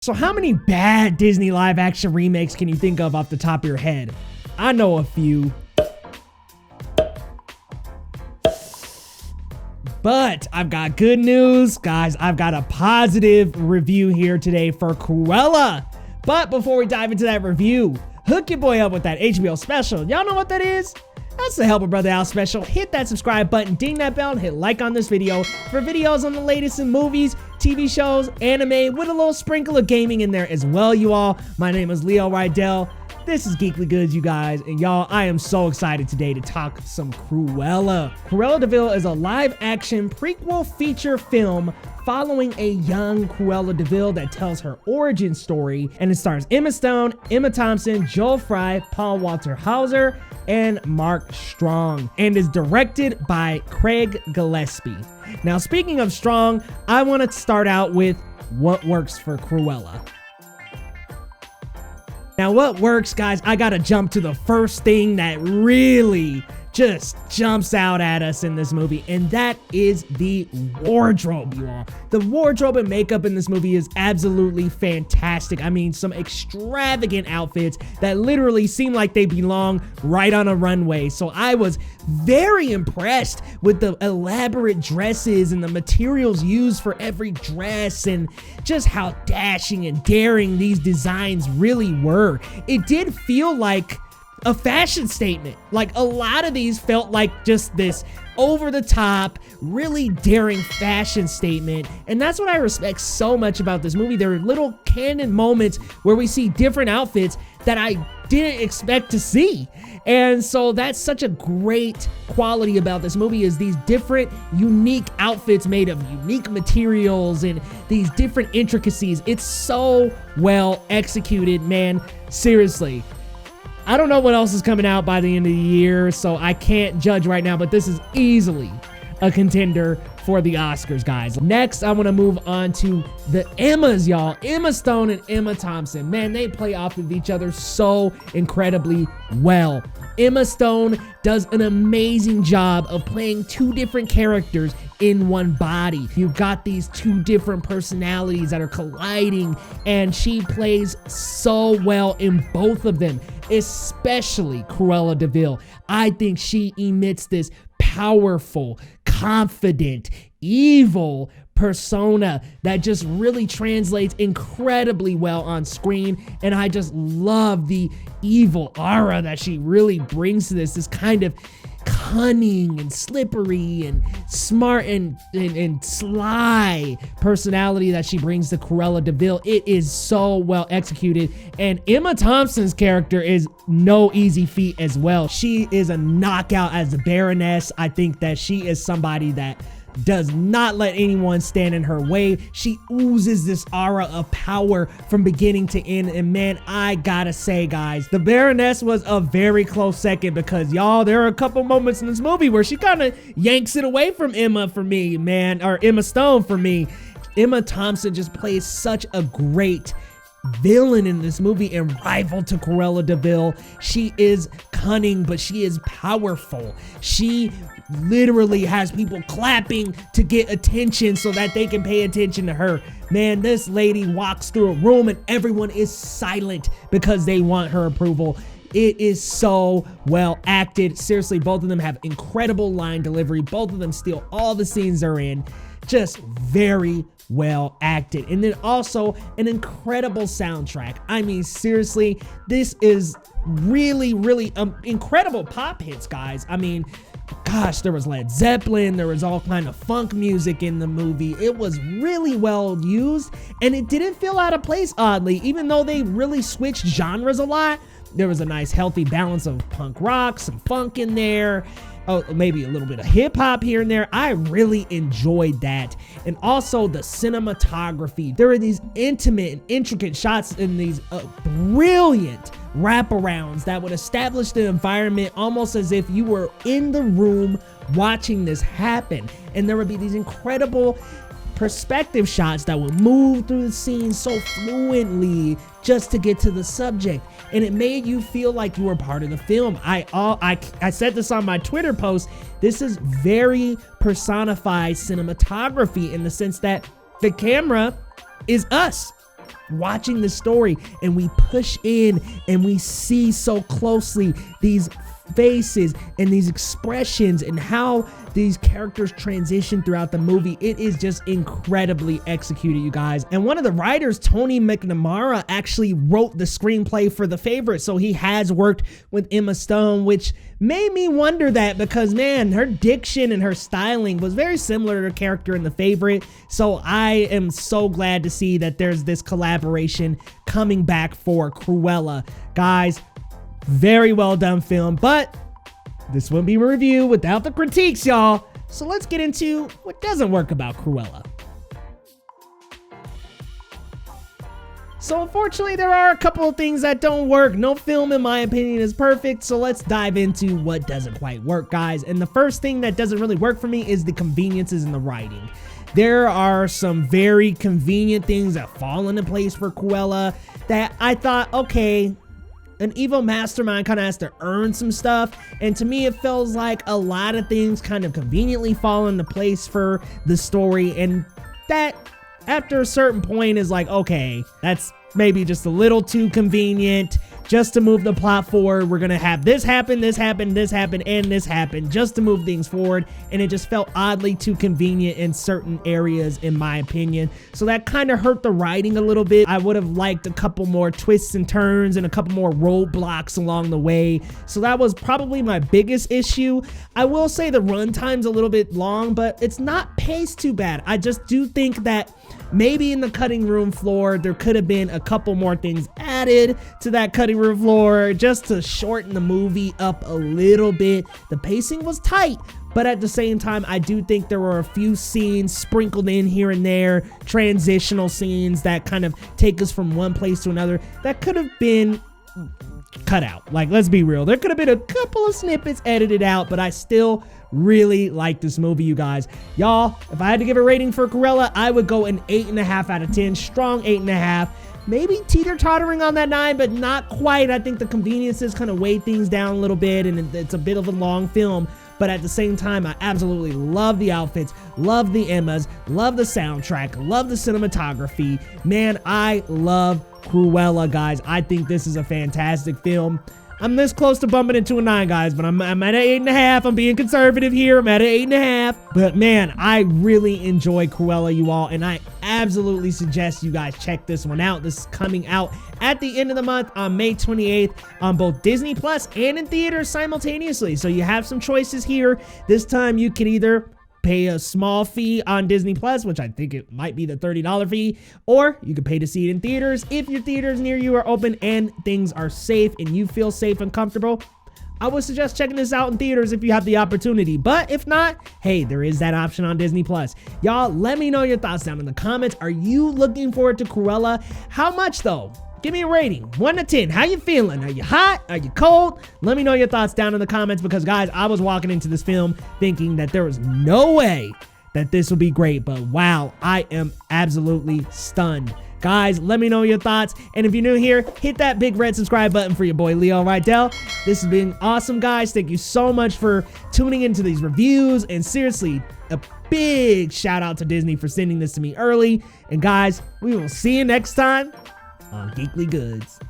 So how many bad Disney live action remakes can you think of off the top of your head? I know a few. But I've got good news, guys. I've got a positive review here today for Cruella. But before we dive into that review, hook your boy up with that HBO special. Y'all know what that is? That's the Help a Brother Out special. Hit that subscribe button, ding that bell, and hit like on this video for videos on the latest in movies, TV shows, anime, with a little sprinkle of gaming in there as well, you all. My name is Leo Rydell. This is Geekly Goods, you guys, and y'all, I am so excited today to talk some Cruella. Cruella de Vil is a live-action prequel feature film following a young Cruella de Vil that tells her origin story, and it stars Emma Stone, Emma Thompson, Joel Fry, Paul Walter Hauser, and Mark Strong, and is directed by Craig Gillespie. Now, speaking of Strong, I want to start out with what works for Cruella. Now, what works, guys? I gotta jump to the first thing that really just jumps out at us in this movie, and that is the wardrobe, you all. The wardrobe and makeup in this movie is absolutely fantastic. I mean, some extravagant outfits that literally seem like they belong right on a runway. So I was very impressed with the elaborate dresses and the materials used for every dress, and just how dashing and daring these designs really were. It did feel like a fashion statement. Like, a lot of these felt like just this over-the-top, really daring fashion statement, and that's what I respect so much about this movie. There are little candid moments where we see different outfits that I didn't expect to see, and so that's such a great quality about this movie, is these different unique outfits made of unique materials and these different intricacies. It's so well executed, man. Seriously, I don't know what else is coming out by the end of the year, so I can't judge right now, but this is easily a contender for the Oscars, guys. Next, I want to move on to the Emmas, y'all. Emma Stone and Emma Thompson. Man, they play off of each other so incredibly well. Emma Stone does an amazing job of playing two different characters in one body. You've got these two different personalities that are colliding, and she plays so well in both of them, especially Cruella de Vil. I think she emits this powerful, confident, evil persona that just really translates incredibly well on screen, and I just love the evil aura that she really brings to this kind of cunning and slippery and smart and sly personality that she brings to Cruella de Vil. It is so well executed, and Emma Thompson's character is no easy feat as well. She is a knockout as the Baroness. I think that she is somebody that does not let anyone stand in her way. She oozes this aura of power from beginning to end, and man, I gotta say, guys, the Baroness was a very close second, because y'all, there are a couple moments in this movie where she kind of yanks it away from Emma for me, man, or Emma Stone for me. Emma Thompson just plays such a great villain in this movie and rival to Cruella de Vil. She is cunning, but she is powerful. She literally has people clapping to get attention so that they can pay attention to her. Man, this lady walks through a room and everyone is silent because they want her approval. It is so well acted. Seriously, both of them have incredible line delivery. Both of them steal all the scenes they're in. Just very well acted. And then also an incredible soundtrack. I mean, seriously, this is really incredible pop hits, guys. I mean, gosh, there was Led Zeppelin, there was all kind of funk music in the movie. It was really well used, and it didn't feel out of place, oddly, even though they really switched genres a lot. There was a nice healthy balance of punk rock, some funk in there, maybe a little bit of hip hop here and there. I really enjoyed that. And also the cinematography. There are these intimate and intricate shots in these brilliant wraparounds that would establish the environment almost as if you were in the room watching this happen. And there would be these incredible perspective shots that would move through the scene so fluently just to get to the subject, and it made you feel like you were part of the film. I said this on my Twitter post. This is very personified cinematography in the sense that the camera is us. watching the story and we push in and we see so closely these faces and these expressions and how these characters transition throughout the movie. It is just incredibly executed, you guys. And one of the writers, Tony McNamara, actually wrote the screenplay for The Favorite, so he has worked with Emma Stone, which made me wonder that because, man, her diction and her styling was very similar to her character in The Favorite. So I am so glad to see that there's this collaboration coming back for Cruella. Guys, very well done film, but this wouldn't be a review without the critiques, y'all. So let's get into what doesn't work about Cruella. So unfortunately, there are a couple of things that don't work. No film, in my opinion, is perfect. So let's dive into what doesn't quite work, guys. And the first thing that doesn't really work for me is the conveniences in the writing. There are some very convenient things that fall into place for Cruella that I thought, okay, an evil mastermind kind of has to earn some stuff, and to me it feels like a lot of things kind of conveniently fall into place for the story, and that after a certain point is like, okay, that's maybe just a little too convenient just to move the plot forward. We're gonna have this happen, this happen, this happen, and this happen just to move things forward, and it just felt oddly too convenient in certain areas, in my opinion. So that kind of hurt the writing a little bit. I would have liked a couple more twists and turns and a couple more roadblocks along the way. So that was probably my biggest issue. I will say the runtime's a little bit long, but it's not paced too bad. I just do think that maybe in the cutting room floor, there could have been a couple more things added to that cutting room floor just to shorten the movie up a little bit. The pacing was tight, but at the same time, I do think there were a few scenes sprinkled in here and there, transitional scenes that kind of take us from one place to another that could have been cut out. Like, let's be real. There could have been a couple of snippets edited out, but I still really like this movie, you guys. Y'all, if I had to give a rating for Cruella, I would go an 8.5 out of 10. Strong 8.5. Maybe teeter-tottering on that 9, but not quite. I think the conveniences kind of weigh things down a little bit, and it's a bit of a long film. But at the same time, I absolutely love the outfits, love the Emmas, love the soundtrack, love the cinematography. Man, I love Cruella, guys. I think this is a fantastic film. I'm this close to bumping into a 9, guys, but I'm at an 8.5. I'm being conservative here. I'm at an 8.5. But man, I really enjoy Cruella, you all, and I absolutely suggest you guys check this one out. This is coming out at the end of the month on May 28th on both Disney Plus and in theaters simultaneously. So you have some choices here. This time you can either pay a small fee on Disney Plus, which I think it might be the $30 fee, or you can pay to see it in theaters if your theaters near you are open and things are safe and you feel safe and comfortable. I would suggest checking this out in theaters if you have the opportunity, but if not, hey, there is that option on Disney Plus. Y'all, let me know your thoughts down in the comments. Are you looking forward to Cruella? How much though? Give me a rating, 1 to 10. How you feeling? Are you hot? Are you cold? Let me know your thoughts down in the comments, because guys, I was walking into this film thinking that there was no way that this would be great, but wow, I am absolutely stunned. Guys, let me know your thoughts, and if you're new here, hit that big red subscribe button for your boy Leo Rydell. This has been awesome, guys. Thank you so much for tuning into these reviews, and seriously, a big shout out to Disney for sending this to me early. And guys, we will see you next time on Geekly Goods.